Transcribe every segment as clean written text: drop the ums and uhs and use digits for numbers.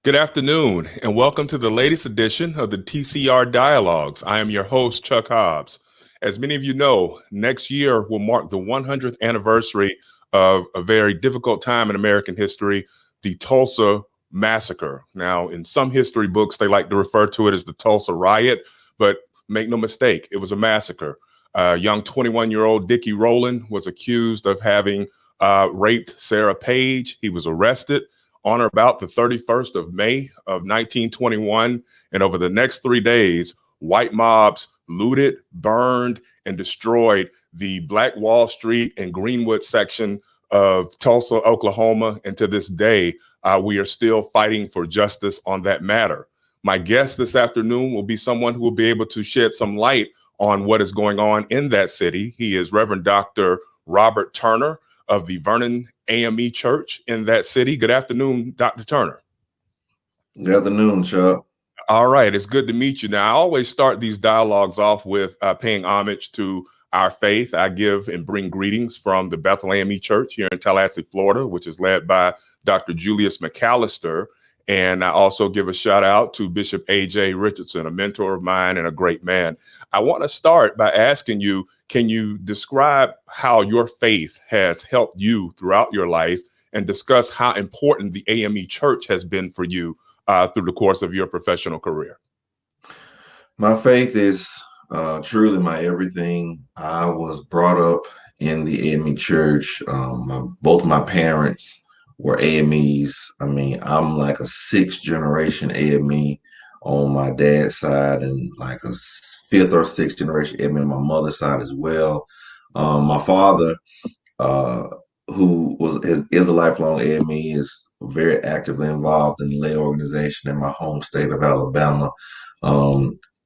Good afternoon, and welcome to the latest edition of the TCR Dialogues. I am your host, Chuck Hobbs. As many of you know, next year will mark the 100th anniversary of a very difficult time in American history, the Tulsa Massacre. Now, in some history books, they like to refer to it as the Tulsa Riot, but make no mistake, it was a massacre. Young 21-year-old Dickie Rowland was accused of having raped Sarah Page. He was arrested on or about the 31st of May of 1921. And over the next 3 days, white mobs looted, burned, and destroyed the Black Wall Street and Greenwood section of Tulsa, Oklahoma. And to this day, we are still fighting for justice on that matter. My guest this afternoon will be someone who will be able to shed some light on what is going on in that city. He is Reverend Dr. Robert Turner of the Vernon A.M.E. Church in that city. Good afternoon, Dr. Turner. Good afternoon, Chuck. All right, it's good to meet you. Now, I always start these dialogues off with paying homage to our faith. I give and bring greetings from the Bethel A.M.E. Church here in Tallahassee, Florida, which is led by Dr. Julius McAllister. And I also give a shout out to Bishop A.J. Richardson, a mentor of mine and a great man. I want to start by asking you, can you describe how your faith has helped you throughout your life and discuss how important the A.M.E. Church has been for you through the course of your professional career? My faith is truly my everything. I was brought up in the A.M.E. Church. Both my parents were AMEs. I mean, I'm like a sixth generation AME on my dad's side, and like a fifth or sixth generation AME on my mother's side as well. My father, who is a lifelong AME, is very actively involved in the lay organization in my home state of Alabama.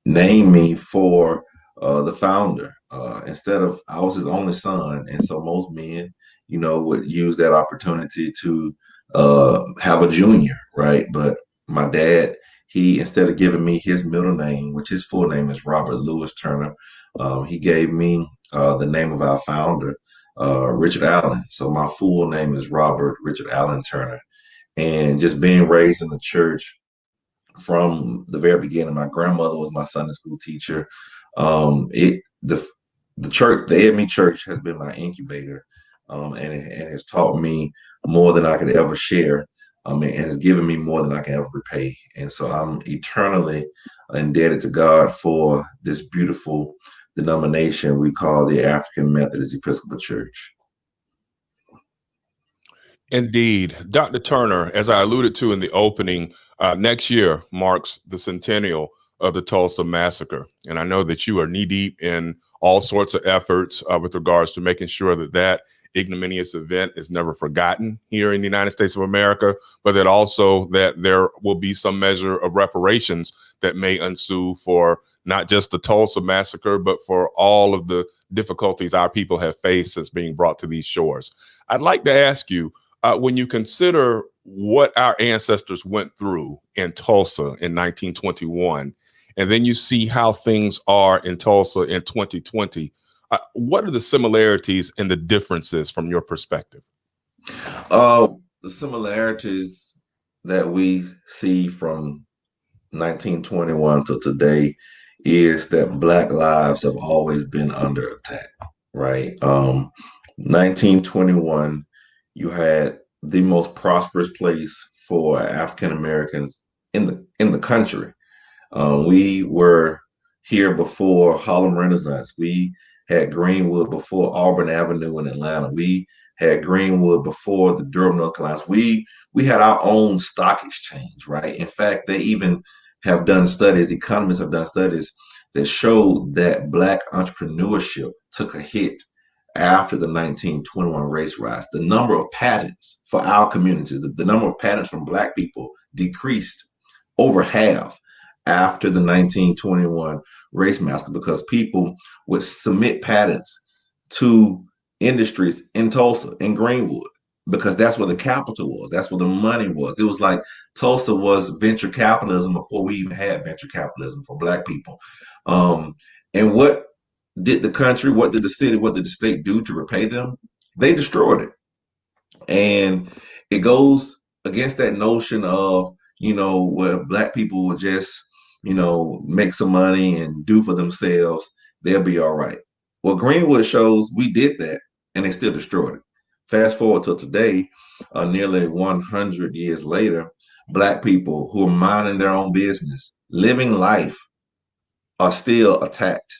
Named me for the founder. I was his only son, and so most men, would use that opportunity to have a junior, right? But my dad, instead of giving me his middle name, which his full name is Robert Lewis Turner, he gave me the name of our founder, Richard Allen. So my full name is Robert Richard Allen Turner. And just being raised in the church from the very beginning, my grandmother was my Sunday school teacher. The church, the A.M.E. Church, has been my incubator, and it has taught me more than I could ever share, and has given me more than I can ever repay. And so I'm eternally indebted to God for this beautiful denomination we call the African Methodist Episcopal Church. Indeed. Dr. Turner, as I alluded to in the opening, next year marks the centennial of the Tulsa Massacre. And I know that you are knee-deep in all sorts of efforts with regards to making sure that that ignominious event is never forgotten here in the United States of America, but that also that there will be some measure of reparations that may ensue for not just the Tulsa Massacre, but for all of the difficulties our people have faced since being brought to these shores. I'd like to ask you, when you consider what our ancestors went through in Tulsa in 1921, and then you see how things are in Tulsa in 2020, what are the similarities and the differences from your perspective? The similarities that we see from 1921 to today is that Black lives have always been under attack, right? 1921, you had the most prosperous place for African Americans in the country. We were here before Harlem Renaissance. We had Greenwood before Auburn Avenue in Atlanta. We had Greenwood before the Durham, North Carolina. We had our own stock exchange, right? In fact, they even have done studies, economists have done studies that showed that Black entrepreneurship took a hit after the 1921 race riots. The number of patents for our community, the number of patents from Black people decreased over half after the 1921 race massacre because people would submit patents to industries in Tulsa, in Greenwood, because that's where the capital was. That's where the money was. It was like Tulsa was venture capitalism before we even had venture capitalism for Black people. Um, and what did the country, what did the city, what did the state do to repay them? They destroyed it. And it goes against that notion of, where Black people will just, make some money and do for themselves, they'll be all right. Well, Greenwood shows we did that and they still destroyed it. Fast forward to today, nearly 100 years later, Black people who are minding their own business, living life, are still attacked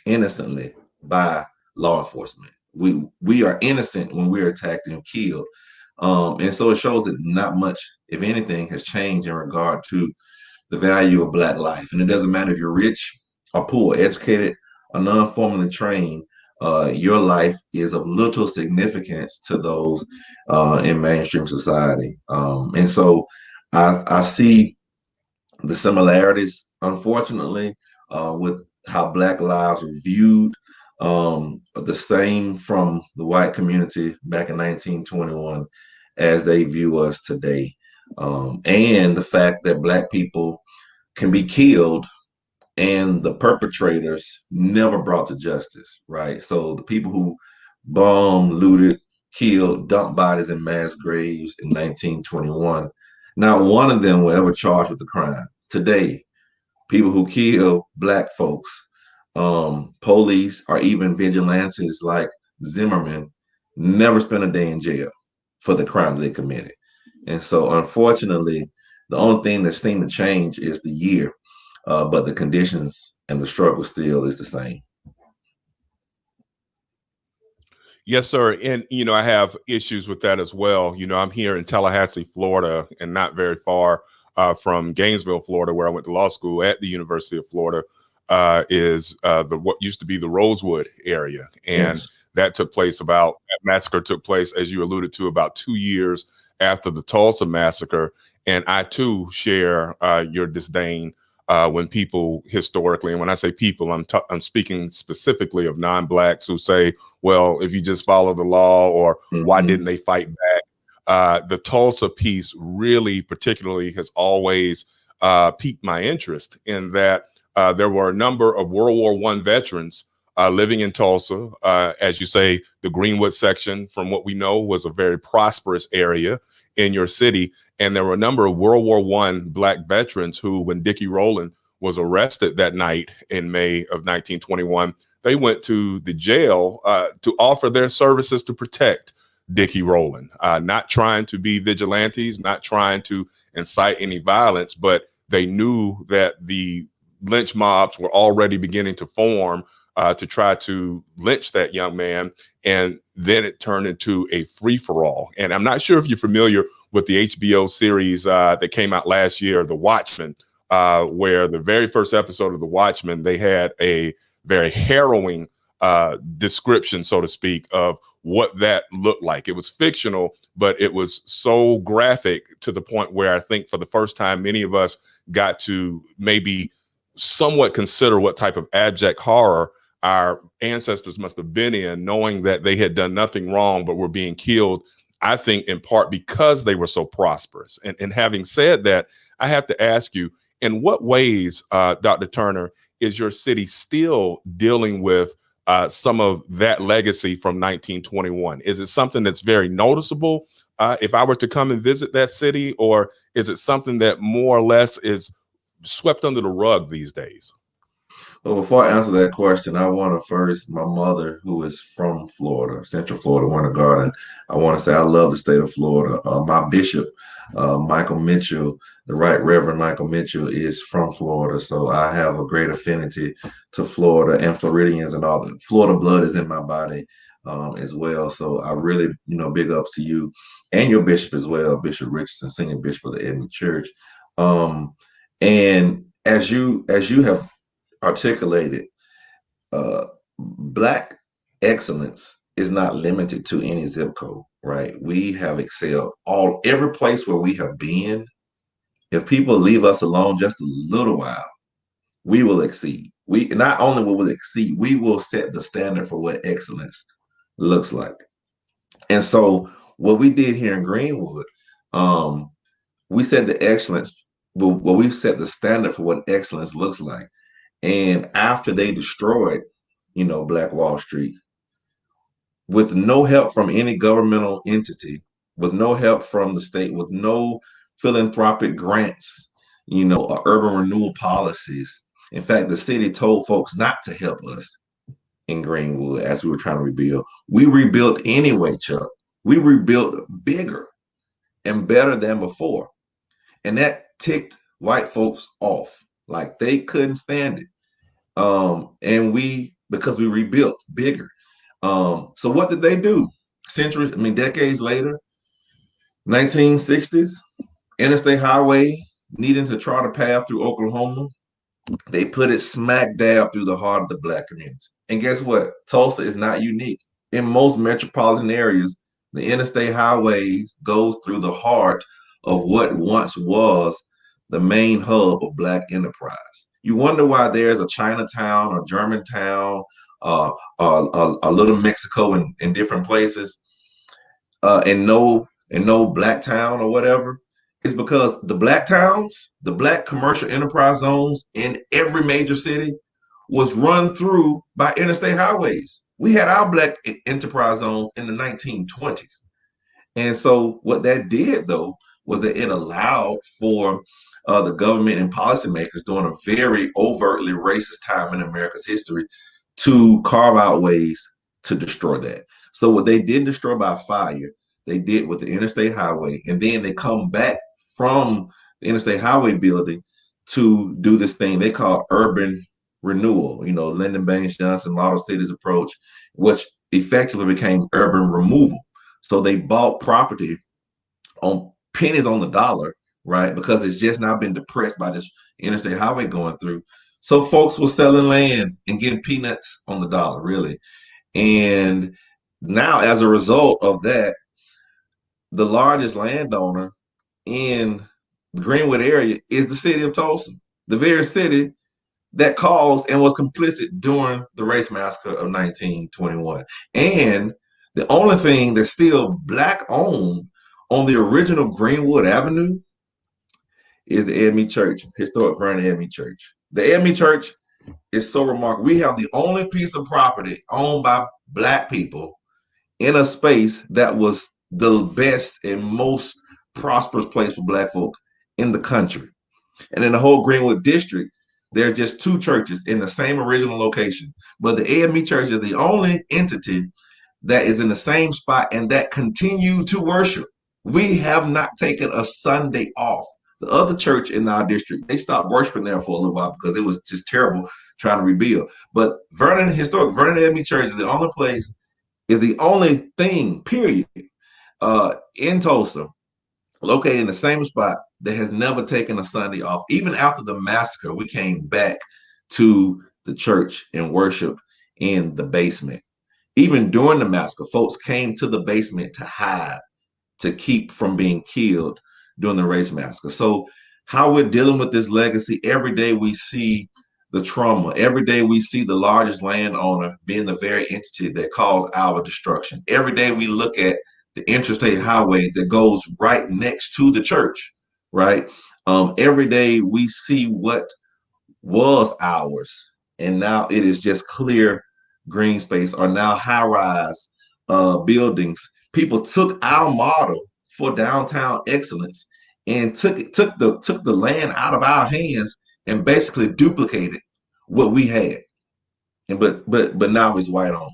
innocently by law enforcement. We are innocent when we're attacked and killed. And so it shows that not much, if anything, has changed in regard to the value of Black life. And it doesn't matter if you're rich or poor, educated or non-formally trained, your life is of little significance to those in mainstream society. And so I see the similarities, unfortunately, with how Black lives are viewed, the same from the white community back in 1921 as they view us today. And the fact that Black people can be killed and the perpetrators never brought to justice, right? So the people who bombed, looted, killed, dumped bodies in mass graves in 1921, not one of them were ever charged with the crime. Today, people who kill Black folks, police, or even vigilantes like Zimmerman never spent a day in jail for the crime they committed. And so, unfortunately, the only thing that seemed to change is the year, but the conditions and the struggle still is the same. Yes, sir. And, I have issues with that as well. I'm here in Tallahassee, Florida, and not very far from Gainesville, Florida, where I went to law school at the University of Florida, is what used to be the Rosewood area. And Yes. that massacre took place, as you alluded to, about 2 years after the Tulsa massacre. And I, too, share your disdain when people historically, and when I say people, I'm speaking specifically of non-Blacks who say, well, if you just follow the law, or why didn't they fight back? The Tulsa piece really particularly has always piqued my interest in that there were a number of World War I veterans living in Tulsa. As you say, the Greenwood section, from what we know, was a very prosperous area in your city. And there were a number of World War I Black veterans who, when Dickie Rowland was arrested that night in May of 1921, they went to the jail to offer their services to protect Dickie Rowland, not trying to be vigilantes, not trying to incite any violence, but they knew that the lynch mobs were already beginning to form to try to lynch that young man. And then it turned into a free-for-all. And I'm not sure if you're familiar with the HBO series that came out last year, The Watchmen, where the very first episode of The Watchmen, they had a very harrowing description, so to speak, of what that looked like. It was fictional, but it was so graphic to the point where I think for the first time, many of us got to maybe somewhat consider what type of abject horror our ancestors must have been in, knowing that they had done nothing wrong, but were being killed, I think in part because they were so prosperous. And having said that, I have to ask you, in what ways, Dr. Turner, is your city still dealing with some of that legacy from 1921? Is it something that's very noticeable if I were to come and visit that city, or is it something that more or less is swept under the rug these days? Well, before I answer that question, I want to first, my mother, who is from Florida, Central Florida, Winter Garden, I want to say I love the state of Florida. My bishop, Michael Mitchell, the Right Reverend Michael Mitchell, is from Florida. So I have a great affinity to Florida and Floridians, and all the Florida blood is in my body. as well. So I really, big ups to you and your bishop as well, Bishop Richardson, senior bishop of the A.M.E Church. And as you have articulated, Black excellence is not limited to any zip code, right? We have excelled every place where we have been. If people leave us alone just a little while, we will exceed. We not only will we exceed, we will set the standard for what excellence looks like. And so what we did here in Greenwood, we set the excellence, well, we set the standard for what excellence looks like. And after they destroyed, Black Wall Street, with no help from any governmental entity, with no help from the state, with no philanthropic grants, or urban renewal policies. In fact, the city told folks not to help us in Greenwood as we were trying to rebuild. We rebuilt anyway, Chuck. We rebuilt bigger and better than before. And that ticked white folks off. Like they couldn't stand it. Because we rebuilt bigger. So what did they do? Decades later, 1960s, interstate highway needing to chart a path through Oklahoma, they put it smack dab through the heart of the Black community. And guess what? Tulsa is not unique. In most metropolitan areas, the interstate highways goes through the heart of what once was the main hub of Black enterprise. You wonder why there's a Chinatown or Germantown, a little Mexico in different places, and no Black town or whatever. It's because the Black towns, the Black commercial enterprise zones in every major city was run through by interstate highways. We had our Black enterprise zones in the 1920s. And so what that did, though, was that it allowed for the government and policymakers during a very overtly racist time in America's history to carve out ways to destroy that. So what they didn't destroy by fire, they did with the interstate highway. And then they come back from the interstate highway building to do this thing they call urban renewal, Lyndon Baines Johnson model cities approach, which effectively became urban removal. So they bought property on pennies on the dollar, right? Because it's just now been depressed by this interstate highway going through. So folks were selling land and getting peanuts on the dollar, really. And now, as a result of that, the largest landowner in the Greenwood area is the city of Tulsa, the very city that caused and was complicit during the Race Massacre of 1921. And the only thing that's still Black owned on the original Greenwood Avenue is the A.M.E Church, Historic Vernon A.M.E Church. The A.M.E Church is so remarkable. We have the only piece of property owned by Black people in a space that was the best and most prosperous place for Black folk in the country. And in the whole Greenwood district, there are just two churches in the same original location. But the A.M.E Church is the only entity that is in the same spot and that continue to worship. We have not taken a Sunday off. The other church in our district, they stopped worshiping there for a little while because it was just terrible trying to rebuild. But Historic Vernon A.M.E Church is the only place, is the only thing, period, in Tulsa, located in the same spot that has never taken a Sunday off. Even after the massacre, we came back to the church and worship in the basement. Even during the massacre, folks came to the basement to hide, to keep from being killed during the Race Massacre. So how we're dealing with this legacy, every day we see the trauma. Every day we see the largest landowner being the very entity that caused our destruction. Every day we look at the interstate highway that goes right next to the church, right? Every day we see what was ours, and now it is just clear green space, or now high-rise buildings. People took our model for downtown excellence and took the land out of our hands and basically duplicated what we had. And but now it's white on.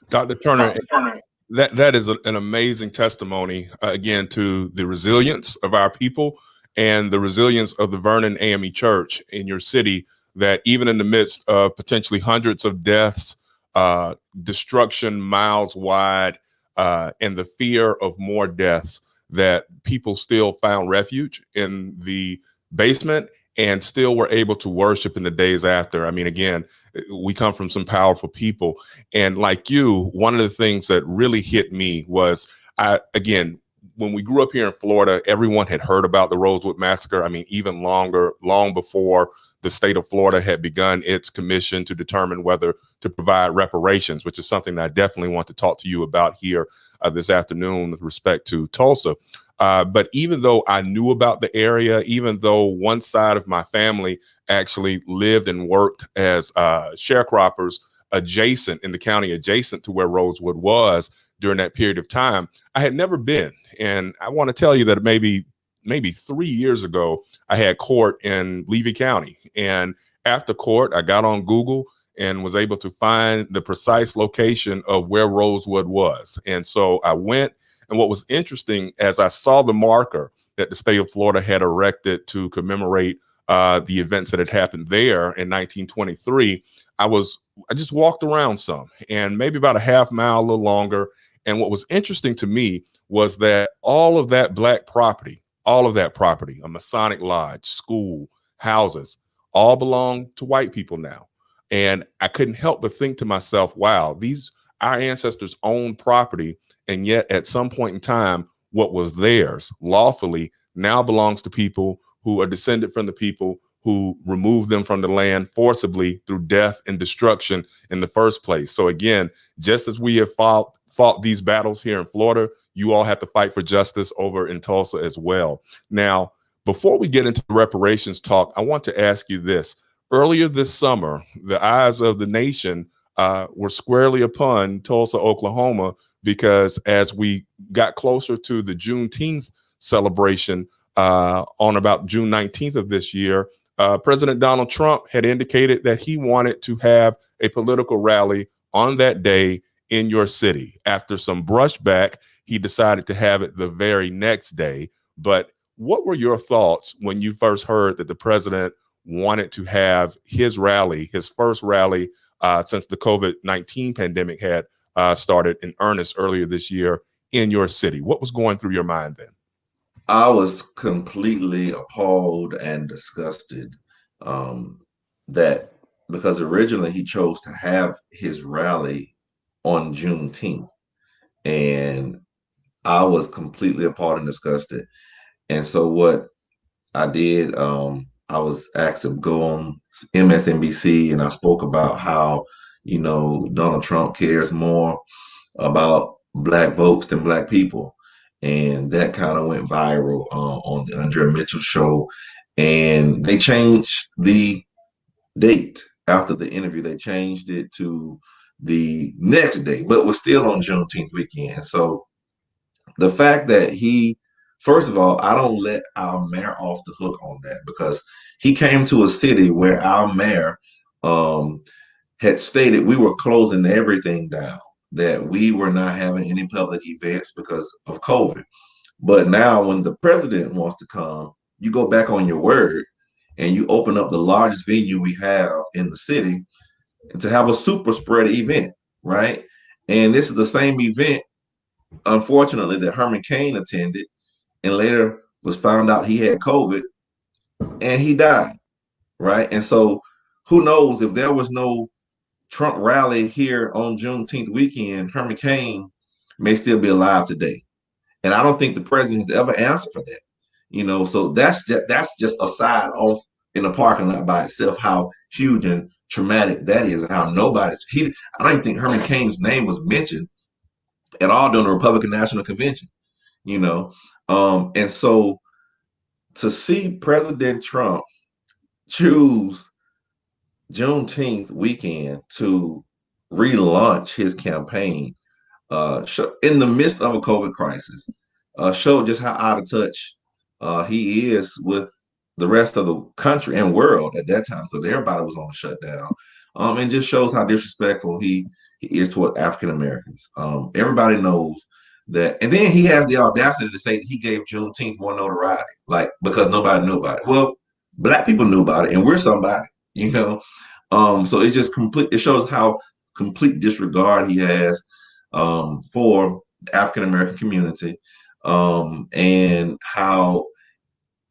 Dr. Turner, that is an amazing testimony, again, to the resilience of our people and the resilience of the Vernon A.M.E Church in your city, that even in the midst of potentially hundreds of deaths, destruction miles wide, and the fear of more deaths, that people still found refuge in the basement and still were able to worship in the days after. I mean, again, we come from some powerful people. And like you, one of the things that really hit me was, again, when we grew up here in Florida, everyone had heard about the Rosewood Massacre. I mean, even long before the state of Florida had begun its commission to determine whether to provide reparations, which is something that I definitely want to talk to you about here this afternoon with respect to Tulsa. But even though I knew about the area, even though one side of my family actually lived and worked as sharecroppers adjacent in the county, adjacent to where Rosewood was during that period of time, I had never been. And I want to tell you that maybe 3 years ago, I had court in Levy County. And after court, I got on Google and was able to find the precise location of where Rosewood was. And so I went. And what was interesting, as I saw the marker that the state of Florida had erected to commemorate the events that had happened there in 1923, I just walked around some, and maybe about a half mile, a little longer. And what was interesting to me was that all of that Black property, a Masonic lodge, school, houses, all belong to white people now. And I couldn't help but think to myself, wow, our ancestors owned property, and yet at some point in time, what was theirs lawfully now belongs to people who are descended from the people who removed them from the land forcibly through death and destruction in the first place. So again, just as we have fought these battles here in Florida, you all have to fight for justice over in Tulsa as well. Now, before we get into the reparations talk, I want to ask you this. Earlier this summer, the eyes of the nation were squarely upon Tulsa, Oklahoma, because as we got closer to the Juneteenth celebration on about June 19th of this year, President Donald Trump had indicated that he wanted to have a political rally on that day in your city. After some brushback, he decided to have it the very next day. But what were your thoughts when you first heard that the president wanted to have his rally, his first rally since the COVID-19 pandemic had started in earnest earlier this year in your city? What was going through your mind then? I was completely appalled and disgusted that because originally he chose to have his rally on Juneteenth, and I was completely appalled and disgusted. And so what I did, I was asked to go on MSNBC, and I spoke about how, Donald Trump cares more about Black votes than Black people. And that kind of went viral on the Andrea Mitchell show. And they changed the date after the interview. They changed it to the next day, but was still on Juneteenth weekend. So the fact that first of all, I don't let our mayor off the hook on that, because he came to a city where our mayor had stated we were closing everything down, that we were not having any public events because of COVID. But now when the president wants to come, you go back on your word and you open up the largest venue we have in the city to have a super spread event, right? And this is the same event, unfortunately, that Herman Cain attended and later was found out he had COVID and he died, right? And so who knows, if there was no Trump rally here on Juneteenth weekend, Herman Cain may still be alive today. And I don't think the president has ever answered for that. So that's just a side off in the parking lot by itself, how huge and traumatic that is, and how I don't even think Herman Cain's name was mentioned at all during the Republican National Convention, and so to see President Trump choose Juneteenth weekend to relaunch his campaign in the midst of a COVID crisis showed just how out of touch he is with the rest of the country and world at that time, because everybody was on a shutdown. And just shows how disrespectful he is toward African Americans. Everybody knows that. And then he has the audacity to say that he gave Juneteenth more notoriety, like, because nobody knew about it. Well, Black people knew about it, and we're somebody, So it's just complete. It shows how complete disregard he has for the African American community, and how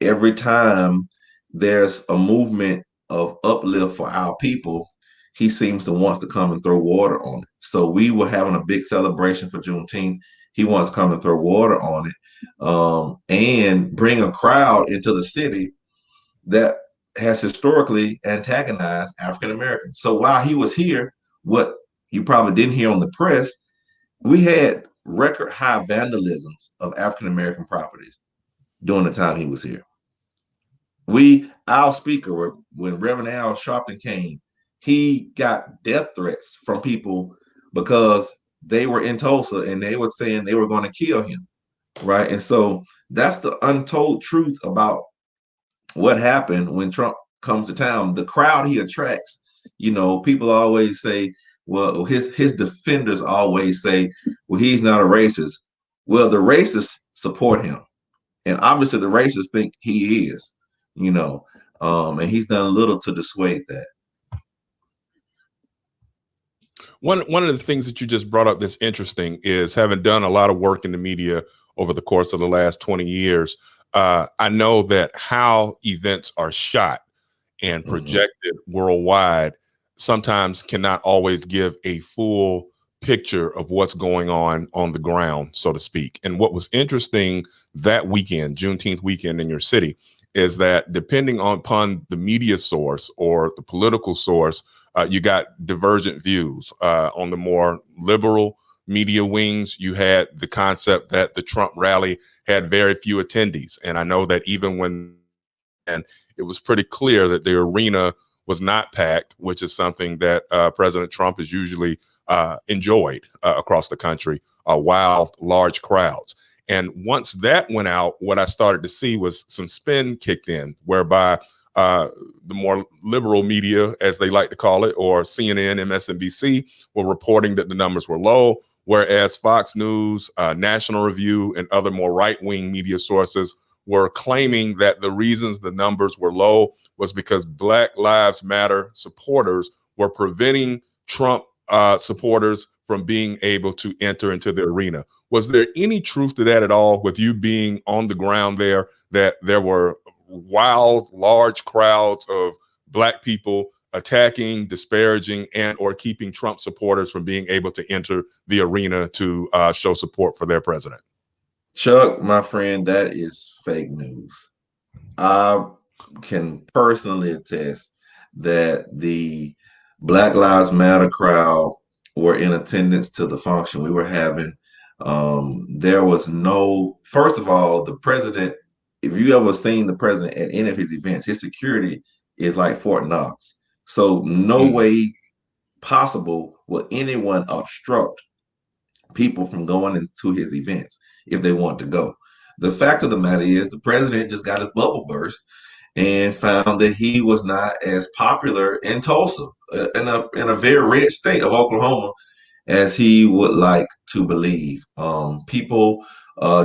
every time there's a movement of uplift for our people, he seems to wants to come and throw water on it. So we were having a big celebration for Juneteenth. He wants to come and throw water on it, and bring a crowd into the city that has historically antagonized African Americans. So while he was here, what you probably didn't hear on the press, we had record high vandalisms of African American properties during the time he was here. Our speaker, when Reverend Al Sharpton came, he got death threats from people because they were in Tulsa and they were saying they were going to kill him, right? And so that's the untold truth about what happened when Trump comes to town. The crowd he attracts, people always say, well, his defenders always say, well, he's not a racist. Well, the racists support him. And obviously the racists think he is, and he's done little to dissuade that. One of the things that you just brought up that's interesting is, having done a lot of work in the media over the course of the last 20 years, I know that how events are shot and projected worldwide sometimes cannot always give a full picture of what's going on the ground, so to speak. And what was interesting that weekend, Juneteenth weekend in your city, is that depending upon the media source or the political source, you got divergent views. On the more liberal media wings, you had the concept that the Trump rally had very few attendees. And I know that even it was pretty clear that the arena was not packed, which is something that President Trump has usually enjoyed across the country, wild, large crowds. And once that went out, what I started to see was some spin kicked in, whereby the more liberal media, as they like to call it, or CNN, MSNBC, were reporting that the numbers were low, whereas Fox News, National Review, and other more right-wing media sources were claiming that the reasons the numbers were low was because Black Lives Matter supporters were preventing Trump supporters from being able to enter into the arena. Was there any truth to that at all, with you being on the ground there, that there were wild, large crowds of Black people attacking, disparaging, and or keeping Trump supporters from being able to enter the arena to show support for their president? Chuck, my friend, that is fake news. I can personally attest that the Black Lives Matter crowd were in attendance to the function we were having. There was no, first of all, the president, if you ever seen the president at any of his events, his security is like Fort Knox. So no way possible will anyone obstruct people from going into his events if they want to go. The fact of the matter is, the president just got his bubble burst and found that he was not as popular in Tulsa, in a very red state of Oklahoma, as he would like to believe. People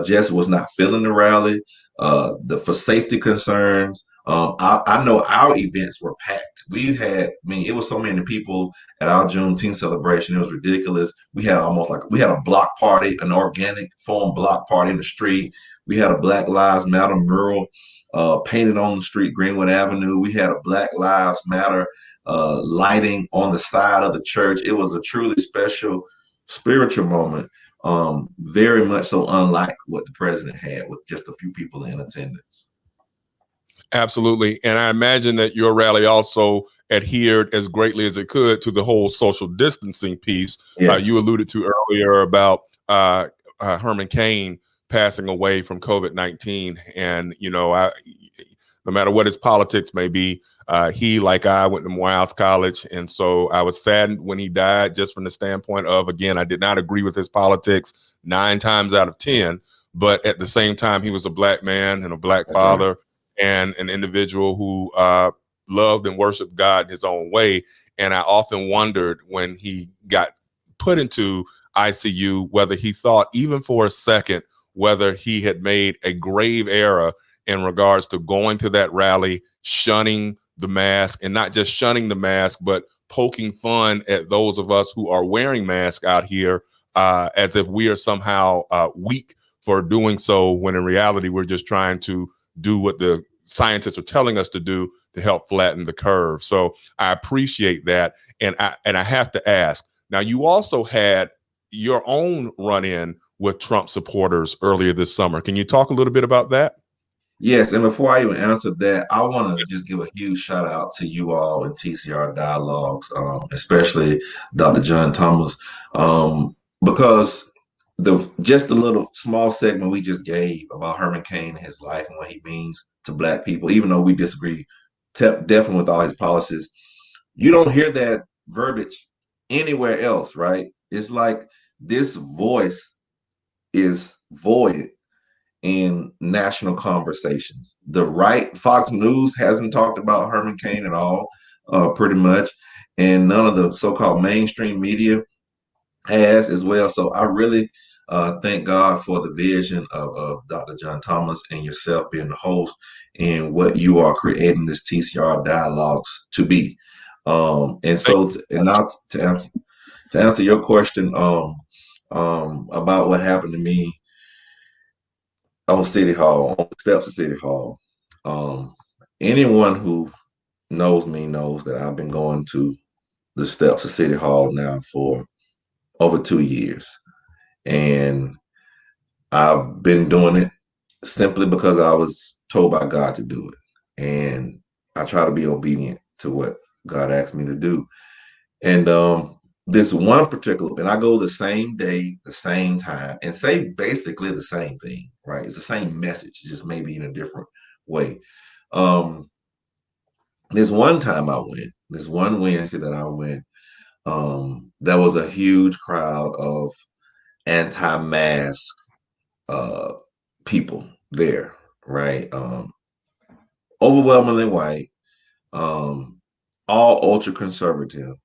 just was not feeling the rally, for safety concerns. I know our events were packed. It was so many people at our Juneteenth celebration. It was ridiculous. We had a block party, an organic foam block party in the street. We had a Black Lives Matter mural painted on the street, Greenwood Avenue. We had a Black Lives Matter lighting on the side of the church. It was a truly special spiritual moment, very much so unlike what the president had, with just a few people in attendance. Absolutely. And I imagine that your rally also adhered as greatly as it could to the whole social distancing piece. Yes. You alluded to earlier about Herman Cain passing away from COVID-19. And, no matter what his politics may be, he, like I, went to Morehouse College. And so I was saddened when he died, just from the standpoint of, again, I did not agree with his politics 9 times out of 10. But at the same time, he was a Black man and a Black father. Right. And an individual who loved and worshiped God in his own way. And I often wondered, when he got put into ICU, whether he thought even for a second whether he had made a grave error in regards to going to that rally, shunning the mask, and not just shunning the mask, but poking fun at those of us who are wearing masks out here, as if we are somehow weak for doing so, when in reality, we're just trying to do what the scientists are telling us to do to help flatten the curve. So I appreciate that. And I have to ask, now you also had your own run-in with Trump supporters earlier this summer. Can you talk a little bit about that? Yes, and before I even answer that, I want to just give a huge shout out to you all in TCR Dialogues, especially Dr. John Thomas, because the little small segment we just gave about Herman Cain and his life and what he means to Black people, even though we disagree definitely with all his policies, you don't hear that verbiage anywhere else, right? It's like this voice is void in national conversations. The right, Fox News hasn't talked about Herman Cain at all, pretty much, and none of the so-called mainstream media has as well. So I really thank God for the vision of Dr. John Thomas and yourself being the host and what you are creating this TCR Dialogues to be. And so, now to answer your question about what happened to me on City Hall, on the steps of City Hall. Anyone who knows me knows that I've been going to the steps of City Hall now for over 2 years. And I've been doing it simply because I was told by God to do it. And I try to be obedient to what God asked me to do. And this one particular, and I go the same day, the same time, and say basically the same thing, right? It's the same message, just maybe in a different way. This one time I went, this one Wednesday that I went, there was a huge crowd of anti-mask people there, right? Overwhelmingly white, all ultra conservative,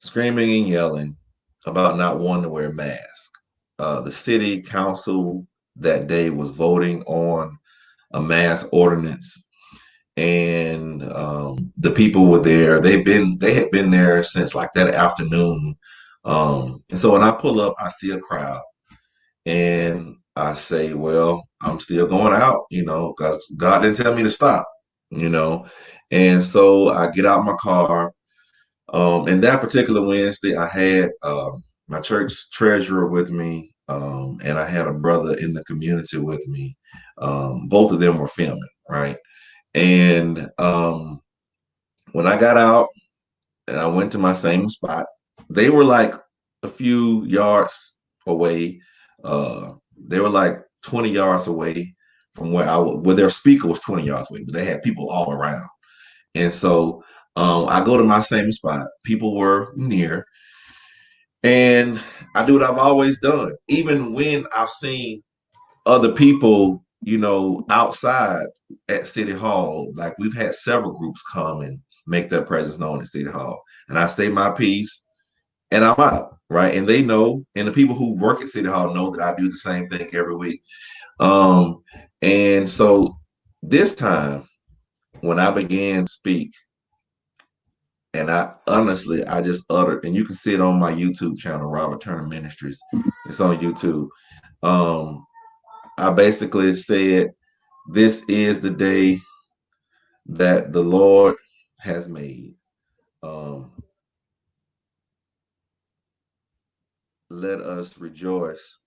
screaming and yelling about not wanting to wear masks. The city council that day was voting on a mask ordinance, and the people were there. They had been there since like that afternoon. And so when I pull up, I see a crowd, and I say, "Well, I'm still going out, because God didn't tell me to stop, you know." And so I get out my car. And that particular Wednesday, I had my church treasurer with me, and I had a brother in the community with me. Both of them were filming, right? And when I got out and I went to my same spot, they were like a few yards away. They were like 20 yards away from where their speaker was 20 yards away, but they had people all around. And so I go to my same spot. People were near, and I do what I've always done, even when I've seen other people, outside at City Hall. Like we've had several groups come and make their presence known at City Hall, and I say my piece, and I'm out, right? And they know, and the people who work at City Hall know that I do the same thing every week. And so this time, when I began to speak, and I just uttered, and you can see it on my YouTube channel, Robert Turner Ministries. It's on YouTube. I basically said, "This is the day that the Lord has made. Let us rejoice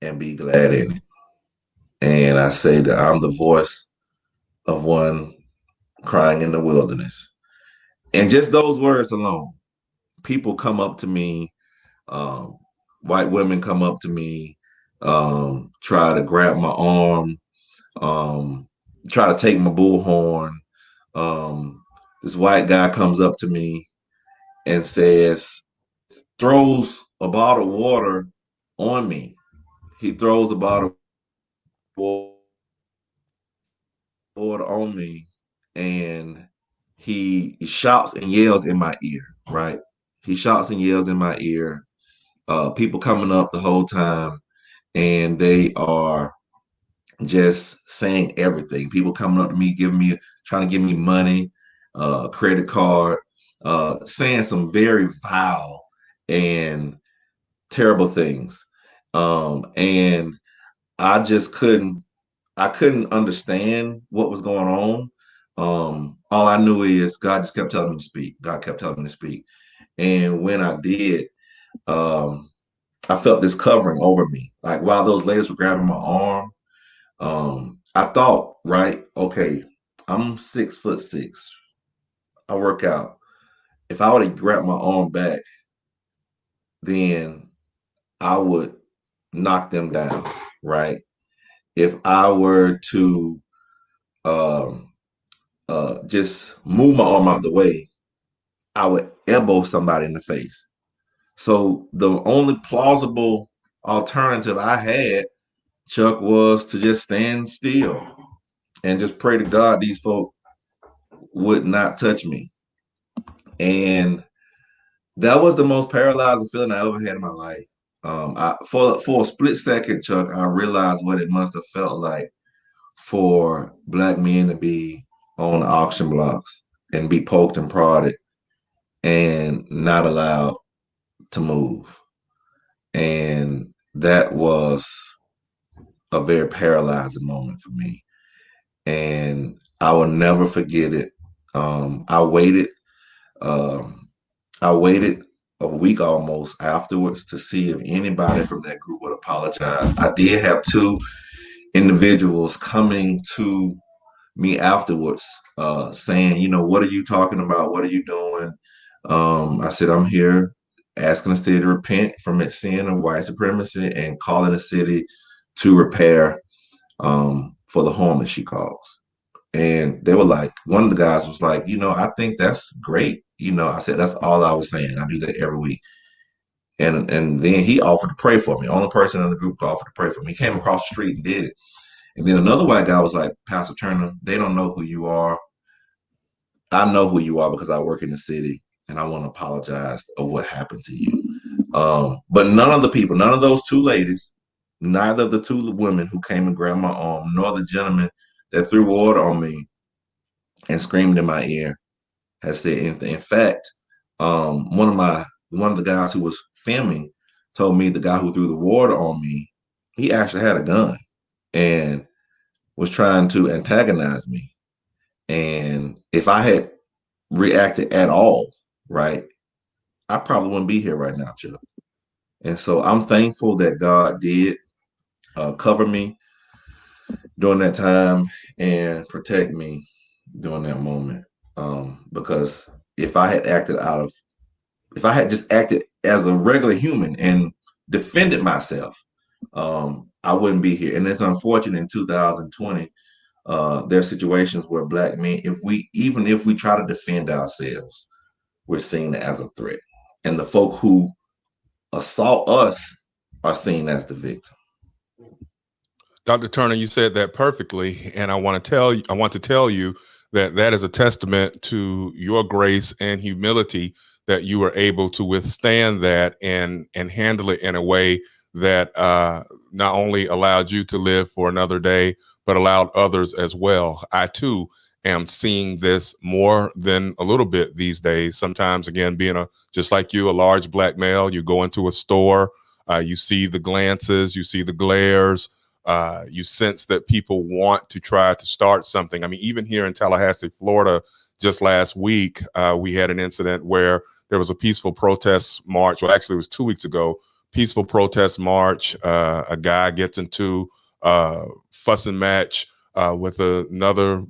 and be glad in it." And I say that I'm the voice of one crying in the wilderness. And just those words alone, people come up to me, um, white women come up to me, try to grab my arm, try to take my bullhorn. This white guy comes up to me and throws a bottle of water on me. He throws a bottle of water on me, and he shouts and yells in my ear, right? He shouts and yells in my ear. People coming up the whole time, and they are just saying everything. People coming up to me, trying to give me money, credit card. saying some very vile and terrible things. And I just I couldn't understand what was going on. All I knew is God just kept telling me to speak. God kept telling me to speak. And when I did, um, I felt this covering over me. Like while those ladies were grabbing my arm, I thought, right, okay, I'm 6'6". I work out. If I would have grabbed my arm back, then I would knock them down, right? If I were to um, just move my arm out of the way, I would elbow somebody in the face. So the only plausible alternative I had, Chuck, was to just stand still and just pray to God these folk would not touch me. And that was the most paralyzing feeling I ever had in my life. For a split second, Chuck, I realized what it must have felt like for Black men to be on the auction blocks and be poked and prodded and not allowed to move. And that was a very paralyzing moment for me. And I will never forget it. Um, I waited. Um, I waited a week almost afterwards to see if anybody from that group would apologize. I did have two individuals coming to me afterwards, saying, what are you talking about? What are you doing? I said, I'm here asking the city to repent from its sin of white supremacy and calling the city to repair for the harm that she caused. And they were like, one of the guys was like, I think that's great. I said, that's all I was saying. I do that every week. And then he offered to pray for me. Only person in the group offered to pray for me. He came across the street and did it. And then another white guy was like, Pastor Turner, they don't know who you are. I know who you are because I work in the city and I want to apologize of what happened to you. But none of the people, none of those two ladies, neither of the two women who came and grabbed my arm, nor the gentleman that threw water on me and screamed in my ear has said anything. In fact, one of the guys who was filming told me the guy who threw the water on me, he actually had a gun and was trying to antagonize me. And if I had reacted at all, right, I probably wouldn't be here right now, Chuck. And so I'm thankful that God did cover me during that time and protect me during that moment. Because if I had if I had just acted as a regular human and defended myself, I wouldn't be here. And it's unfortunate in 2020, there are situations where Black men, even if we try to defend ourselves, we're seen as a threat. And the folk who assault us are seen as the victim. Dr. Turner, you said that perfectly, and I want to tell you that that is a testament to your grace and humility that you were able to withstand that and handle it in a way that not only allowed you to live for another day, but allowed others as well. I too am seeing this more than a little bit these days. Sometimes, again, being just like you, a large Black male, you go into a store, you see the glances, you see the glares. You sense that people want to try to start something. I mean, even here in Tallahassee, Florida, just last week, we had an incident where there was a peaceful protest march. Well, actually, it was 2 weeks ago. Peaceful protest march. A guy gets into fussing match with another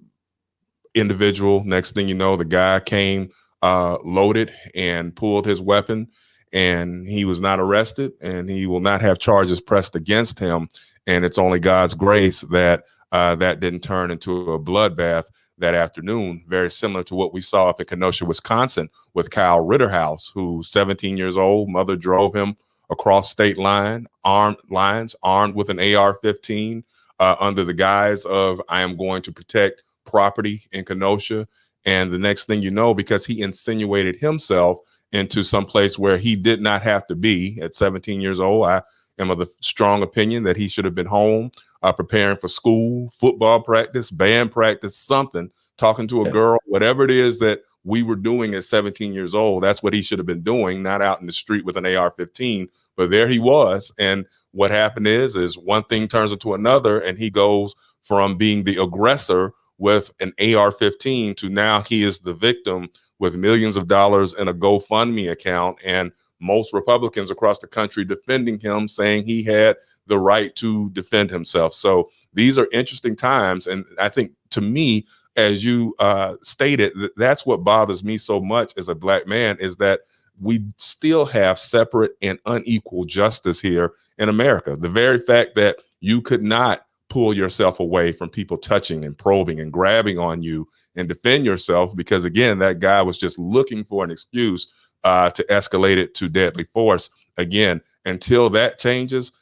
individual. Next thing you know, the guy came loaded and pulled his weapon, and he was not arrested, and he will not have charges pressed against him. And it's only God's grace that that didn't turn into a bloodbath that afternoon, very similar to what we saw up in Kenosha, Wisconsin, with Kyle Ritterhouse, who 17 years old, mother drove him across state lines, armed with an AR-15 under the guise of, I am going to protect property in Kenosha. And the next thing you know, because he insinuated himself into some place where he did not have to be at 17 years old, I am of the strong opinion that he should have been home, preparing for school, football practice, band practice, something, talking to a girl, whatever it is that we were doing at 17 years old. That's what he should have been doing, not out in the street with an AR-15. But there he was. And what happened is one thing turns into another, and he goes from being the aggressor with an AR-15 to now he is the victim with millions of dollars in a GoFundMe account, and most Republicans across the country defending him, saying he had the right to defend himself. So these are interesting times. And I think, to me, as you stated, that's what bothers me so much as a Black man, is that we still have separate and unequal justice here in America. The very fact that you could not pull yourself away from people touching and probing and grabbing on you and defend yourself, because, again, that guy was just looking for an excuse to escalate it to deadly force. Again, until that changes,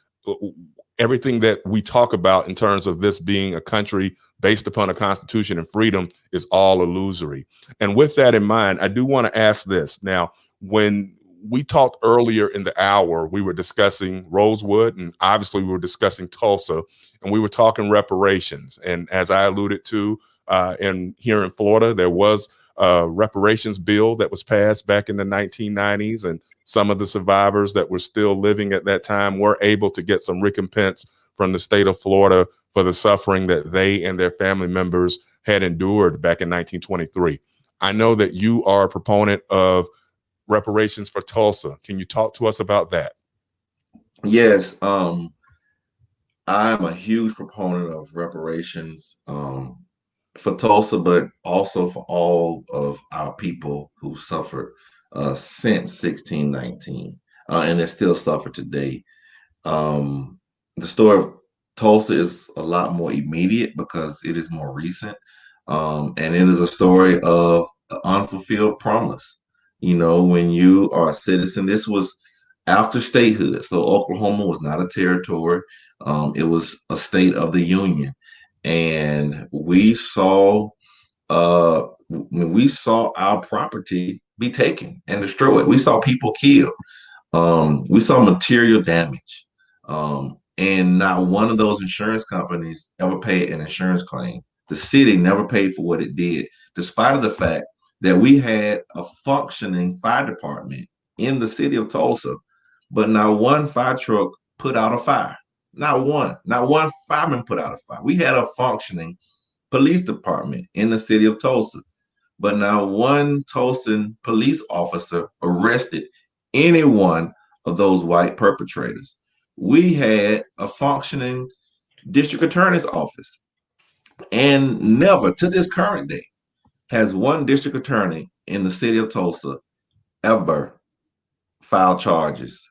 everything that we talk about in terms of this being a country based upon a constitution and freedom is all illusory. And with that in mind, I do want to ask this. Now, when we talked earlier in the hour, we were discussing Rosewood, and obviously we were discussing Tulsa, and we were talking reparations. And as I alluded to, here in Florida, there was a reparations bill that was passed back in the 1990s, and some of the survivors that were still living at that time were able to get some recompense from the state of Florida for the suffering that they and their family members had endured back in 1923. I know that you are a proponent of reparations for Tulsa. Can you talk to us about that? Yes, I'm a huge proponent of reparations for Tulsa, but also for all of our people who suffered since 1619, and they still suffer today. The story of Tulsa is a lot more immediate because it is more recent, and it is a story of an unfulfilled promise. You know, when you are a citizen, this was after statehood, so Oklahoma was not a territory; it was a state of the Union, and when we saw our property be taken and destroyed. We saw people killed. We saw material damage. And not one of those insurance companies ever paid an insurance claim. The city never paid for what it did, despite of the fact that we had a functioning fire department in the city of Tulsa, but not one fire truck put out a fire. Not one fireman put out a fire. We had a functioning police department in the city of Tulsa, but now one Tulsa police officer arrested any one of those white perpetrators. We had a functioning district attorney's office, and never to this current day has one district attorney in the city of Tulsa ever filed charges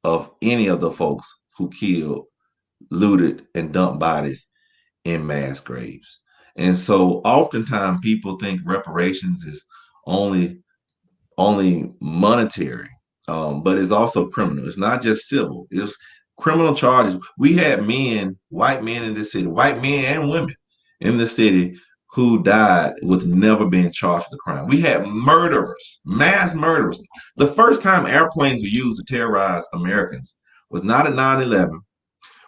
of any of the folks who killed, looted, and dumped bodies in mass graves. And so oftentimes people think reparations is only monetary, but it's also criminal. It's not just civil. It's criminal charges. We had white men in this city, white men and women in the city who died with never being charged with a crime. We had murderers, mass murderers. The first time airplanes were used to terrorize Americans was not at 9/11,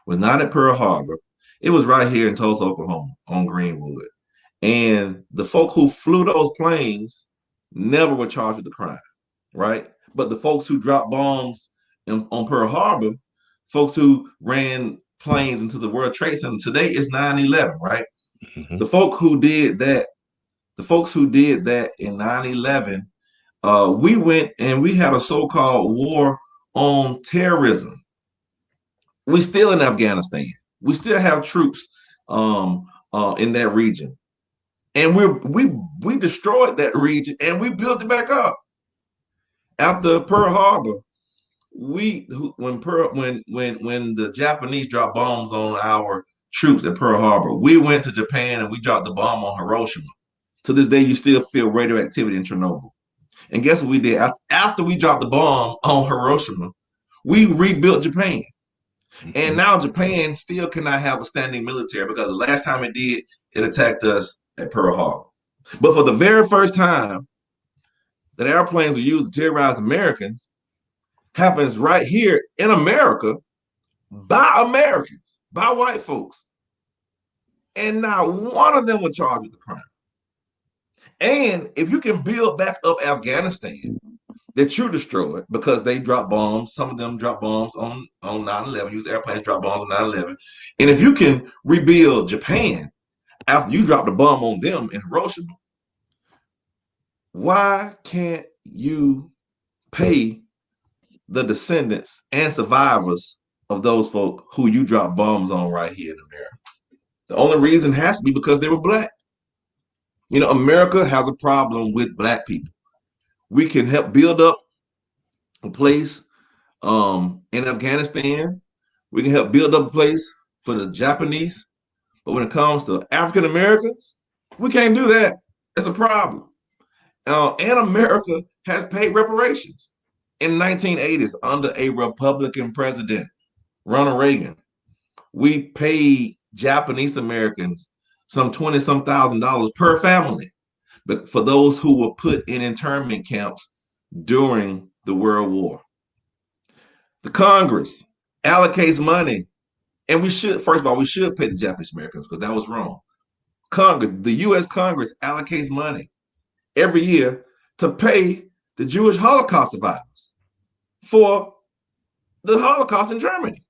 was not at Pearl Harbor. It was right here in Tulsa, Oklahoma, on Greenwood. And the folk who flew those planes never were charged with the crime, right? But the folks who dropped bombs on Pearl Harbor, folks who ran planes into the World Trade Center, today is 9/11, right? Mm-hmm. The folks who did that in 9/11, we went and we had a so-called war on terrorism. We still in Afghanistan. We still have troops in that region, and we destroyed that region and we built it back up after Pearl Harbor. When the Japanese dropped bombs on our troops at Pearl Harbor, we went to Japan and we dropped the bomb on Hiroshima. To this day, you still feel radioactivity in Chernobyl. And guess what we did after we dropped the bomb on Hiroshima? We rebuilt Japan. And now Japan still cannot have a standing military because the last time it did, it attacked us at Pearl Harbor. But for the very first time that airplanes were used to terrorize Americans happens right here in America by Americans, by white folks. And not one of them were charged with the crime. And if you can build back up Afghanistan that you destroyed because they dropped bombs, some of them dropped bombs on 9/11, used airplanes, dropped bombs on 9/11. And if you can rebuild Japan after you dropped a bomb on them in Hiroshima, why can't you pay the descendants and survivors of those folk who you dropped bombs on right here in America? The only reason has to be because they were black. You know, America has a problem with black people. We can help build up a place in Afghanistan. We can help build up a place for the Japanese. But when it comes to African Americans, we can't do that. It's a problem. And America has paid reparations in the 1980s under a Republican president, Ronald Reagan. We paid Japanese Americans some 20 some $1,000 per family, but for those who were put in internment camps during the World War. The Congress allocates money, and we should, first of all, we should pay the Japanese Americans because that was wrong. Congress, the U.S. Congress allocates money every year to pay the Jewish Holocaust survivors for the Holocaust in Germany.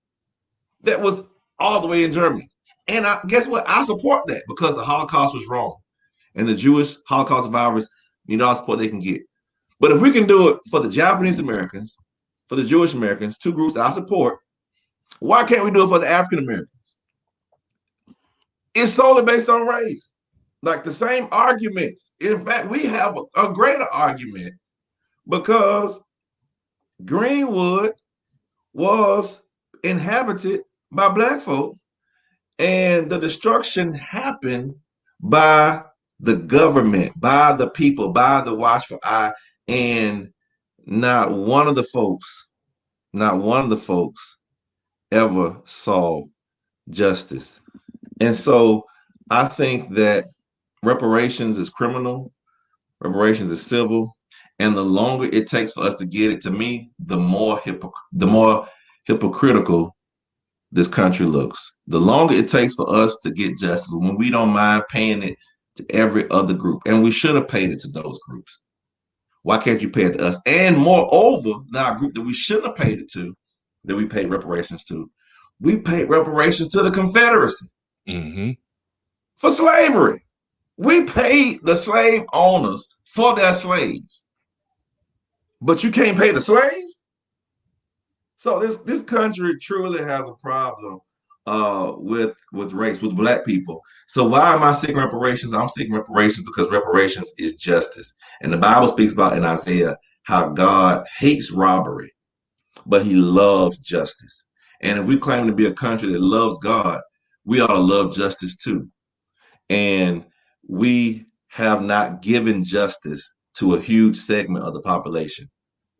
That was all the way in Germany. And guess what? I support that because the Holocaust was wrong. And the Jewish Holocaust survivors need all the support they can get. But if we can do it for the Japanese Americans, for the Jewish Americans, two groups I support, why can't we do it for the African Americans? It's solely based on race. Like the same arguments. In fact, we have a greater argument because Greenwood was inhabited by black folk, and the destruction happened by the government, by the people, by the watchful eye, and not one of the folks ever saw justice. And so I think that reparations is criminal, reparations is civil, and the longer it takes for us to get it, to me, the more hypocritical this country looks. The longer it takes for us to get justice, when we don't mind paying it to every other group, and we should have paid it to those groups. Why can't you pay it to us? And moreover, now a group that we shouldn't have paid it to, that we paid reparations to, we paid reparations to the Confederacy for slavery. We paid the slave owners for their slaves, but you can't pay the slaves. So this country truly has a problem with race, with black people. So why am I seeking reparations? I'm seeking reparations because reparations is justice. And the Bible speaks about in Isaiah how God hates robbery, but he loves justice. And if we claim to be a country that loves God, we ought to love justice too. And we have not given justice to a huge segment of the population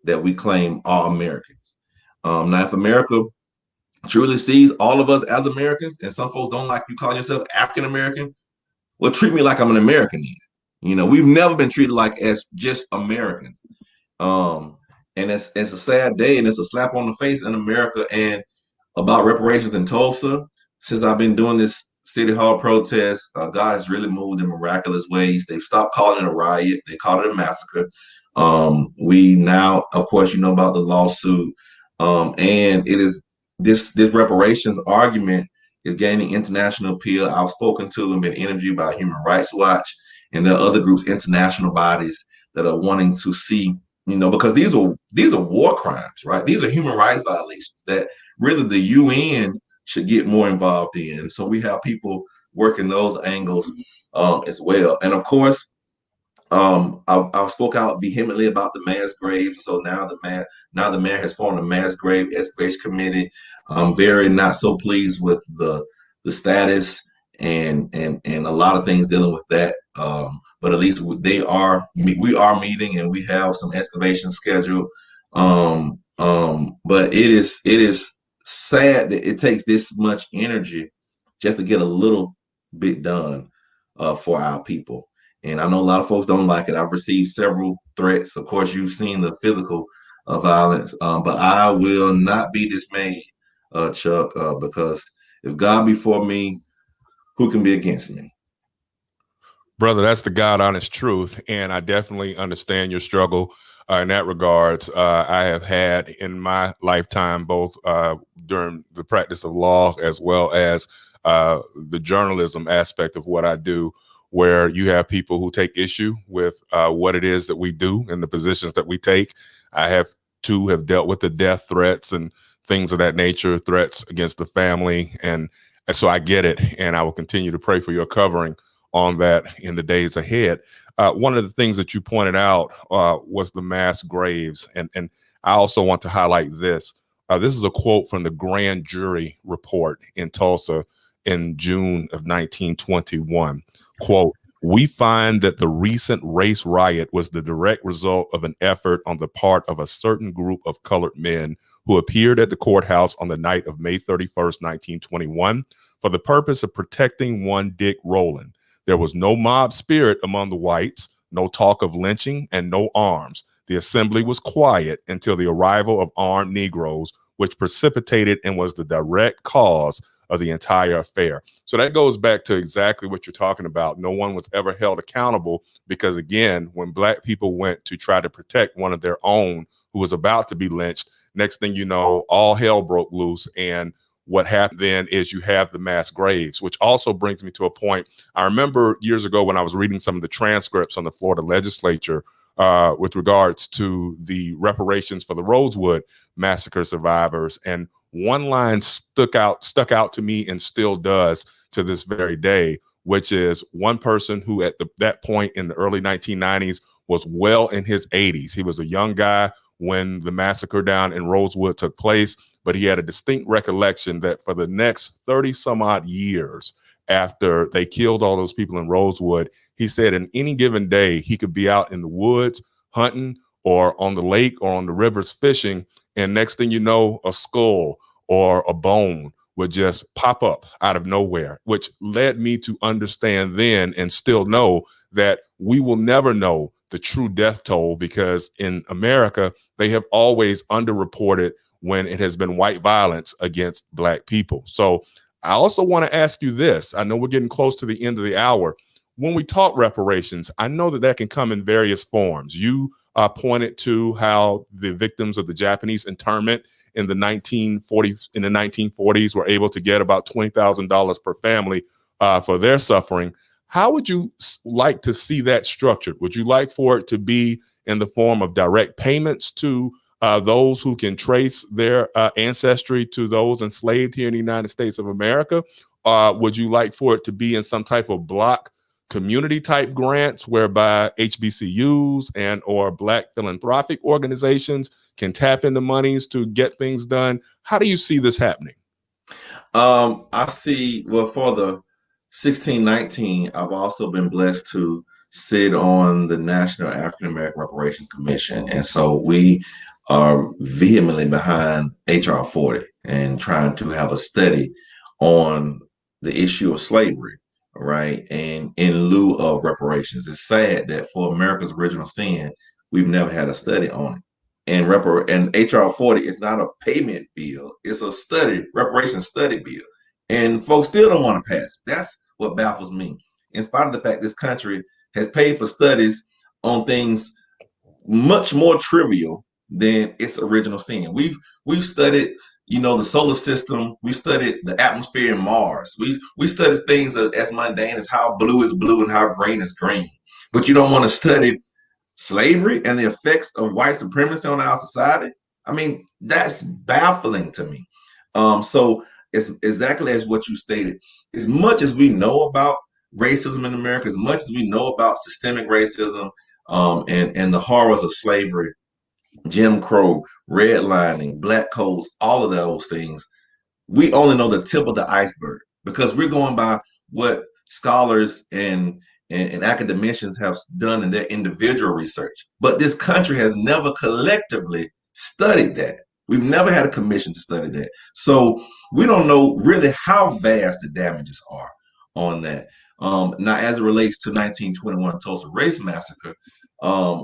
that we claim are Americans. Now, if America truly sees all of us as Americans, and some folks don't like you calling yourself African American, well, treat me like I'm an American then. You know, we've never been treated like as just Americans. And it's a sad day, and it's a slap on the face in America. And about reparations in Tulsa, since I've been doing this City Hall protest, God has really moved in miraculous ways. They've stopped calling it a riot. They called it a massacre. We now, of course, you know about the lawsuit. And it is this reparations argument is gaining international appeal. I've spoken to and been interviewed by Human Rights Watch, and there are other groups, international bodies that are wanting to see, you know, because these are war crimes, right? These are human rights violations that really the UN should get more involved in. So we have people working those angles as well. And of course, I spoke out vehemently about the mass grave. So now the mayor has formed a mass grave excavation committee. I'm very not so pleased with the status and a lot of things dealing with that. But at least we are meeting, and we have some excavation scheduled. But it is sad that it takes this much energy just to get a little bit done for our people. And I know a lot of folks don't like it. I've received several threats. Of course, you've seen the physical violence, but I will not be dismayed, Chuck, because if God be for me, who can be against me? Brother, that's the God honest truth. And I definitely understand your struggle in that regards. I have had in my lifetime, both during the practice of law as well as the journalism aspect of what I do, where you have people who take issue with what it is that we do and the positions that we take. I have too have dealt with the death threats and things of that nature, threats against the family. And so I get it. And I will continue to pray for your covering on that in the days ahead. One of the things that you pointed out was the mass graves. And I also want to highlight this. This is a quote from the grand jury report in Tulsa in June of 1921. Quote, "We find that the recent race riot was the direct result of an effort on the part of a certain group of colored men who appeared at the courthouse on the night of May 31st, 1921, for the purpose of protecting one Dick Rowland. There was no mob spirit among the whites, no talk of lynching, and no arms. The assembly was quiet until the arrival of armed Negroes, which precipitated and was the direct cause of the entire affair." So that goes back to exactly what you're talking about. No one was ever held accountable because, again, when Black people went to try to protect one of their own who was about to be lynched, next thing you know, all hell broke loose. And what happened then is you have the mass graves, which also brings me to a point. I remember years ago when I was reading some of the transcripts on the Florida legislature with regards to the reparations for the Rosewood Massacre survivors. And one line stuck out to me and still does to this very day, which is one person who at that point in the early 1990s was well in his 80s. He was a young guy when the massacre down in Rosewood took place, but he had a distinct recollection that for the next 30 some odd years after they killed all those people in Rosewood, he said in any given day, he could be out in the woods hunting or on the lake or on the rivers fishing. And next thing you know, a skull or a bone would just pop up out of nowhere, which led me to understand then and still know that we will never know the true death toll because in America, they have always underreported when it has been white violence against Black people. So I also want to ask you this. I know we're getting close to the end of the hour. When we talk reparations, I know that that can come in various forms. You pointed to how the victims of the Japanese internment in the 1940s were able to get about $20,000 per family for their suffering. How would you like to see that structured? Would you like for it to be in the form of direct payments to those who can trace their ancestry to those enslaved here in the United States of America? Would you like for it to be in some type of block community type grants whereby HBCUs and or Black philanthropic organizations can tap into monies to get things done? How do you see this happening? I see, well, for the 1619, I've also been blessed to sit on the National African American Reparations Commission. And so we are vehemently behind HR 40 and trying to have a study on the issue of slavery, right? And in lieu of reparations. It's sad that for America's original sin, we've never had a study on it. And HR 40 is not a payment bill, it's a reparations study bill. And folks still don't want to pass it. That's what baffles me. In spite of the fact this country has paid for studies on things much more trivial than its original sin. We've studied, the solar system. We studied the atmosphere in Mars. We studied things as mundane as how blue is blue and how green is green. But you don't want to study slavery and the effects of white supremacy on our society. I mean, that's baffling to me. So it's exactly as what you stated. As much as we know about racism in America, as much as we know about systemic racism, and the horrors of slavery, Jim Crow, redlining, black codes, all of those things, we only know the tip of the iceberg because we're going by what scholars and academicians have done in their individual research. But this country has never collectively studied that. We've never had a commission to study that. So we don't know really how vast the damages are on that. Now, as it relates to 1921 Tulsa Race Massacre,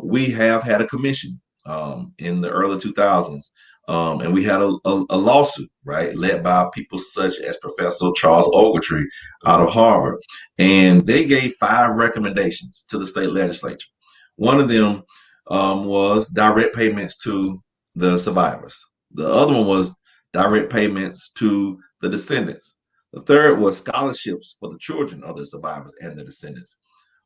we have had a commission. in the early 2000s. And we had a lawsuit, right, led by people such as Professor Charles Ogletree out of Harvard. And they gave 5 recommendations to the state legislature. One of them was direct payments to the survivors. The other one was direct payments to the descendants. The third was scholarships for the children of the survivors and the descendants.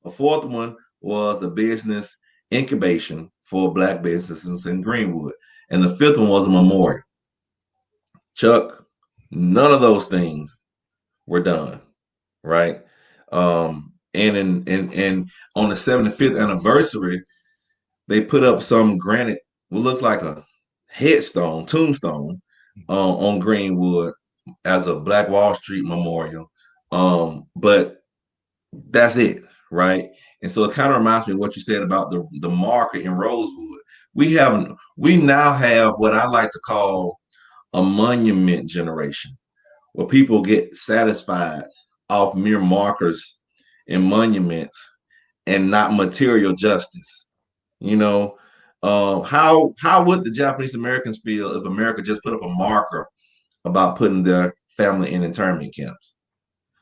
A fourth one was a business incubation for Black businesses in Greenwood. And the fifth one was a memorial. Chuck, none of those things were done, right? And on the 75th anniversary, they put up some granite, what looks like a headstone, tombstone, on Greenwood as a Black Wall Street memorial. But that's it, right? And so it kind of reminds me of what you said about the marker in Rosewood. We now have what I like to call a monument generation, where people get satisfied off mere markers and monuments and not material justice. You know, how would the Japanese Americans feel if America just put up a marker about putting their family in internment camps?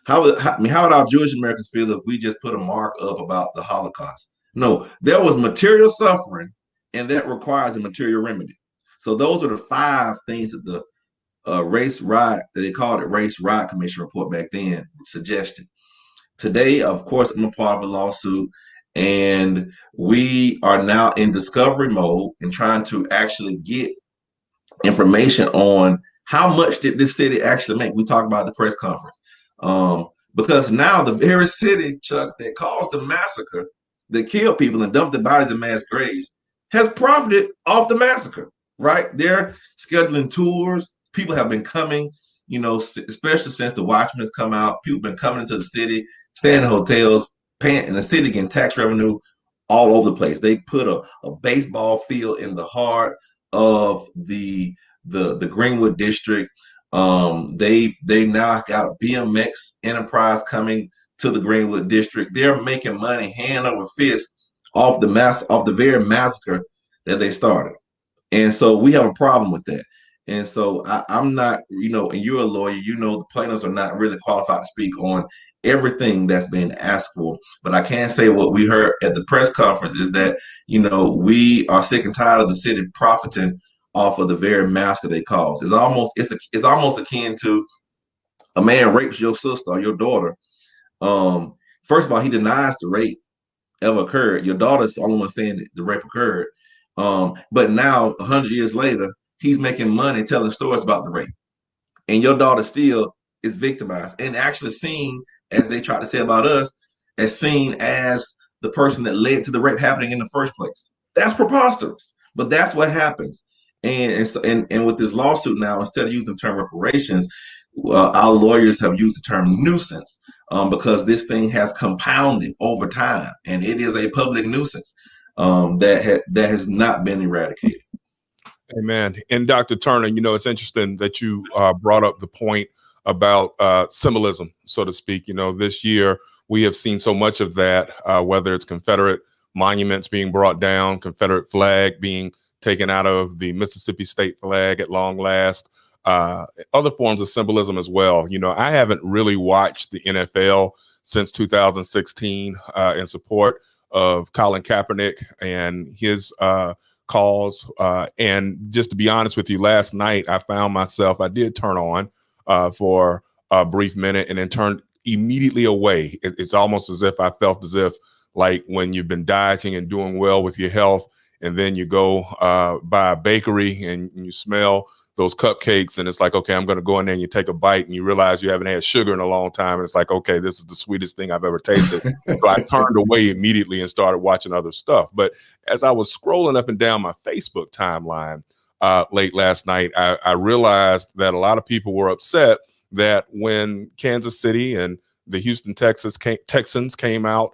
How would our Jewish Americans feel if we just put a mark up about the Holocaust? No, there was material suffering, and that requires a material remedy. So those are the 5 things that the race riot, they called it Race Riot Commission report back then, suggested. Today, of course, I'm a part of a lawsuit, and we are now in discovery mode and trying to actually get information on how much did this city actually make. We talked about the press conference. Because now the very city, Chuck, that caused the massacre, that killed people and dumped their bodies in mass graves, has profited off the massacre, right? They're scheduling tours. People have been coming, especially since the Watchmen has come out. People have been coming into the city, staying in hotels, paying in the city, getting tax revenue all over the place. They put a baseball field in the heart of the Greenwood district. They now got a BMX enterprise coming to the Greenwood district. They're making money hand over fist off the very massacre that they started. And so we have a problem with that. And so I'm not, and you're a lawyer, the plaintiffs are not really qualified to speak on everything that's been asked for. But I can say what we heard at the press conference is that, we are sick and tired of the city profiting off of the very massacre they caused. It's almost akin to a man rapes your sister or your daughter. First of all, he denies the rape ever occurred. Your daughter's the only one saying that the rape occurred. But now, 100 years later, he's making money telling stories about the rape. And your daughter still is victimized and actually seen, as they try to say about us, as seen as the person that led to the rape happening in the first place. That's preposterous, but that's what happens. And with this lawsuit now, instead of using the term reparations, our lawyers have used the term nuisance, because this thing has compounded over time, and it is a public nuisance that has not been eradicated. Amen. And Dr. Turner, it's interesting that you brought up the point about symbolism, so to speak. This year we have seen so much of that, whether it's Confederate monuments being brought down, Confederate flag being taken out of the Mississippi state flag at long last, other forms of symbolism as well. I haven't really watched the NFL since 2016 in support of Colin Kaepernick and his cause. And just to be honest with you, last night I did turn on for a brief minute and then turned immediately away. It's almost as if I felt as if, like, when you've been dieting and doing well with your health, and then you go by a bakery and you smell those cupcakes, and it's like, okay, I'm going to go in there, and you take a bite and you realize you haven't had sugar in a long time. And it's like, okay, this is the sweetest thing I've ever tasted. So I turned away immediately and started watching other stuff. But as I was scrolling up and down my Facebook timeline late last night, I realized that a lot of people were upset that when Kansas City and the Houston Texans came out,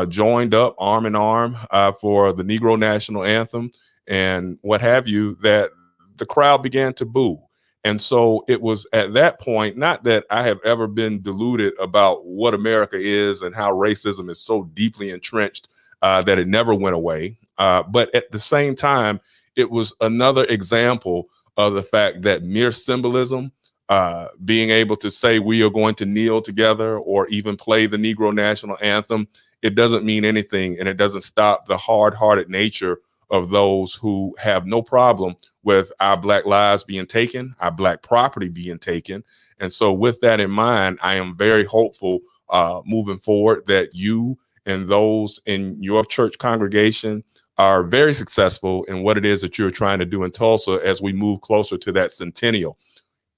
joined up arm in arm for the Negro National Anthem and what have you, that the crowd began to boo. And so it was at that point, not that I have ever been deluded about what America is and how racism is so deeply entrenched that it never went away. But at the same time, it was another example of the fact that mere symbolism, being able to say we are going to kneel together or even play the Negro national anthem, it doesn't mean anything, and it doesn't stop the hard-hearted nature of those who have no problem with our Black lives being taken, our Black property being taken. And so with that in mind, I am very hopeful moving forward that you and those in your church congregation are very successful in what it is that you're trying to do in Tulsa as we move closer to that centennial.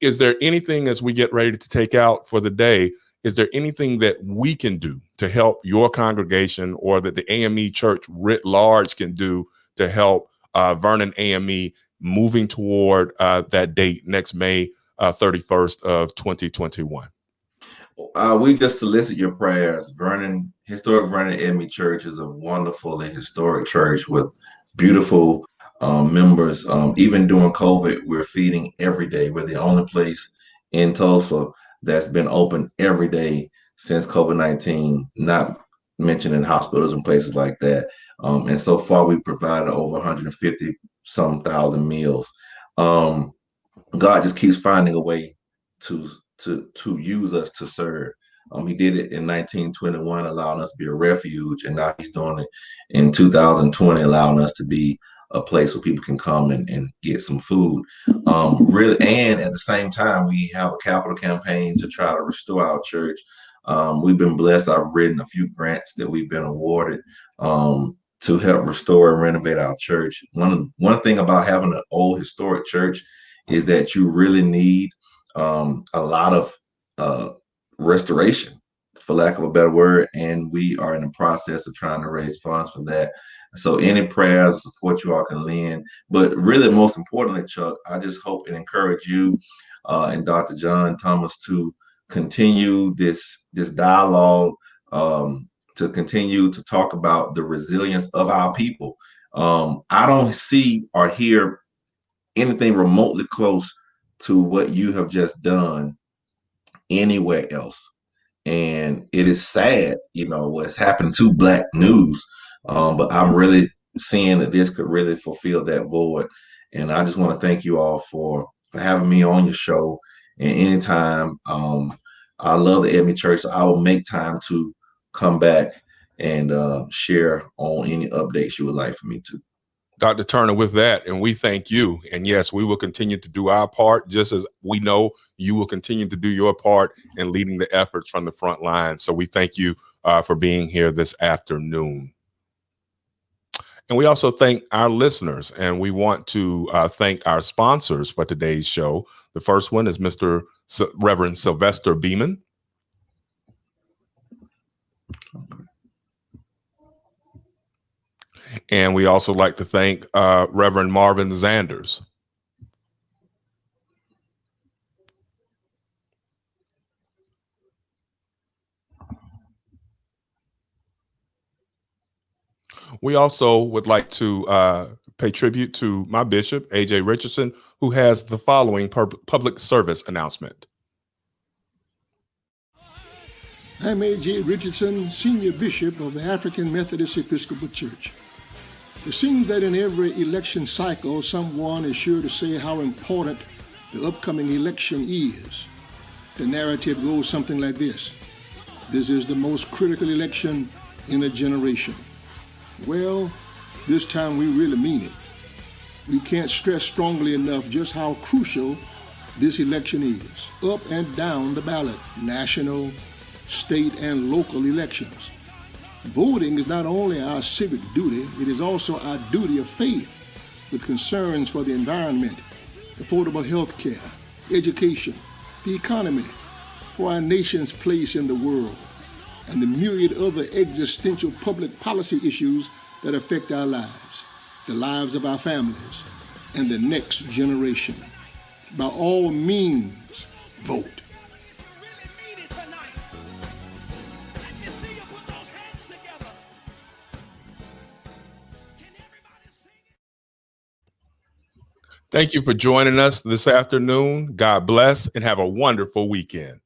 Is there anything, as we get ready to take out for the day, is there anything that we can do to help your congregation, or that the A.M.E. Church writ large can do to help Vernon A.M.E. moving toward that date next May 31st of 2021? We just solicit your prayers. Historic Vernon A.M.E. Church is a wonderful and historic church with beautiful members. Even during COVID, we're feeding every day. We're the only place in Tulsa that's been open every day since COVID-19, not mentioning hospitals and places like that. And so far, we've provided over 150 some thousand meals. God just keeps finding a way to use us to serve. He did it in 1921, allowing us to be a refuge, and now he's doing it in 2020, allowing us to be a place where people can come and get some food. Really, and at the same time, we have a capital campaign to try to restore our church. We've been blessed. I've written a few grants that we've been awarded to help restore and renovate our church. One thing about having an old historic church is that you really need a lot of restoration, for lack of a better word, and we are in the process of trying to raise funds for that. So any prayers, support you all can lend, but really most importantly, Chuck, I just hope and encourage you and Dr. John Thomas to continue this dialogue, to continue to talk about the resilience of our people. I don't see or hear anything remotely close to what you have just done anywhere else. And it is sad, what's happened to Black news. But I'm really seeing that this could really fulfill that void. And I just want to thank you all for having me on your show. And anytime, I love the A.M.E. Church, so I will make time to come back and share on any updates you would like for me to. Dr. Turner, with that, and we thank you. And yes, we will continue to do our part, just as we know you will continue to do your part in leading the efforts from the front line. So we thank you for being here this afternoon. And we also thank our listeners, and we want to thank our sponsors for today's show. The first one is Mr. Reverend Sylvester Beeman. And we also like to thank Reverend Marvin Zanders. We also would like to pay tribute to my bishop, A.J. Richardson, who has the following public service announcement. I'm A.J. Richardson, Senior Bishop of the African Methodist Episcopal Church. It seems that in every election cycle, someone is sure to say how important the upcoming election is. The narrative goes something like this: this is the most critical election in a generation. Well, this time we really mean it. We can't stress strongly enough just how crucial this election is. Up and down the ballot, national, state, and local elections. Voting is not only our civic duty, it is also our duty of faith, with concerns for the environment, affordable health care, education, the economy, for our nation's place in the world, and the myriad other existential public policy issues that affect our lives, the lives of our families, and the next generation. By all means, vote. Thank you for joining us this afternoon. God bless and have a wonderful weekend.